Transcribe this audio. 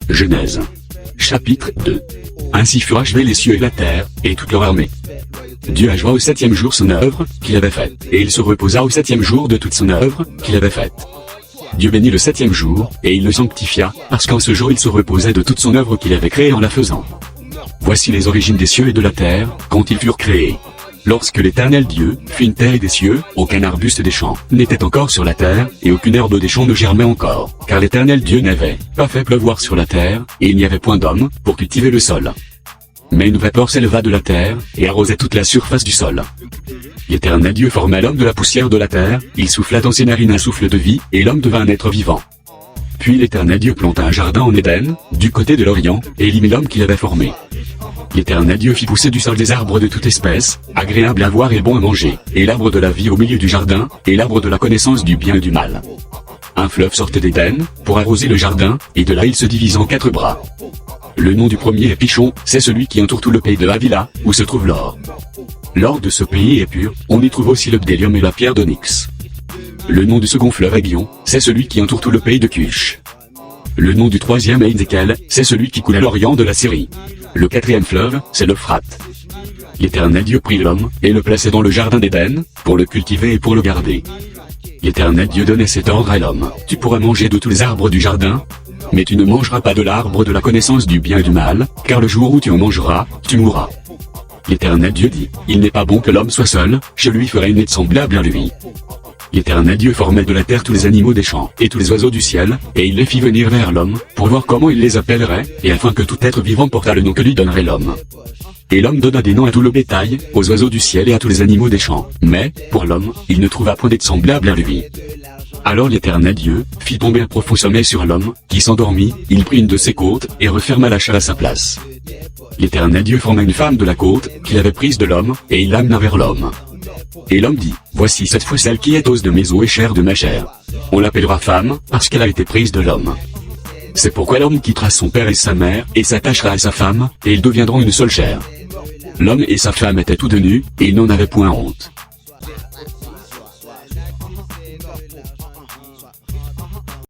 Genèse. Chapitre 2. Ainsi furent achevés les cieux et la terre, et toute leur armée. Dieu acheva au 7e jour son œuvre, qu'il avait faite, et il se reposa au 7e jour de toute son œuvre, qu'il avait faite. Dieu bénit le 7e jour, et il le sanctifia, parce qu'en ce jour il se reposait de toute son œuvre qu'il avait créée en la faisant. Voici les origines des cieux et de la terre, quand ils furent créés. Lorsque l'Éternel Dieu fit une terre et des cieux, aucun arbuste des champs n'était encore sur la terre, et aucune herbe des champs ne germait encore, car l'Éternel Dieu n'avait pas fait pleuvoir sur la terre, et il n'y avait point d'homme pour cultiver le sol. Mais une vapeur s'éleva de la terre, et arrosait toute la surface du sol. L'Éternel Dieu forma l'homme de la poussière de la terre, il souffla dans ses narines un souffle de vie, et l'homme devint un être vivant. Puis l'Éternel Dieu planta un jardin en Éden, du côté de l'Orient, et il y mit l'homme qu'il avait formé. L'Éternel Dieu fit pousser du sol des arbres de toute espèce, agréables à voir et bons à manger, et l'arbre de la vie au milieu du jardin, et l'arbre de la connaissance du bien et du mal. Un fleuve sortait d'Éden, pour arroser le jardin, et de là il se divise en 4 bras. Le nom du premier est Pichon, c'est celui qui entoure tout le pays de Havila, où se trouve l'or. L'or de ce pays est pur, on y trouve aussi le bdellium et la pierre d'onyx. Le nom du second fleuve est Guion, c'est celui qui entoure tout le pays de Cush. Le nom du troisième est Ézéchiel, c'est celui qui coule à l'orient de la Syrie. Le 4e fleuve, c'est l'Euphrate. L'Éternel Dieu prit l'homme, et le plaçait dans le jardin d'Éden, pour le cultiver et pour le garder. L'Éternel Dieu donnait cet ordre à l'homme: tu pourras manger de tous les arbres du jardin, mais tu ne mangeras pas de l'arbre de la connaissance du bien et du mal, car le jour où tu en mangeras, tu mourras. L'Éternel Dieu dit: il n'est pas bon que l'homme soit seul, je lui ferai une aide semblable à lui. L'Éternel Dieu formait de la terre tous les animaux des champs, et tous les oiseaux du ciel, et il les fit venir vers l'homme, pour voir comment il les appellerait, et afin que tout être vivant portât le nom que lui donnerait l'homme. Et l'homme donna des noms à tout le bétail, aux oiseaux du ciel et à tous les animaux des champs, mais, pour l'homme, il ne trouva point d'aide semblable à lui. Alors l'Éternel Dieu fit tomber un profond sommeil sur l'homme, qui s'endormit, il prit une de ses côtes, et referma la chair à sa place. L'Éternel Dieu forma une femme de la côte, qu'il avait prise de l'homme, et il l'amena vers l'homme. Et l'homme dit: voici cette fois celle qui est os de mes os et chair de ma chair. On l'appellera femme, parce qu'elle a été prise de l'homme. C'est pourquoi l'homme quittera son père et sa mère, et s'attachera à sa femme, et ils deviendront une seule chair. L'homme et sa femme étaient tous deux nus, et ils n'en avaient point honte.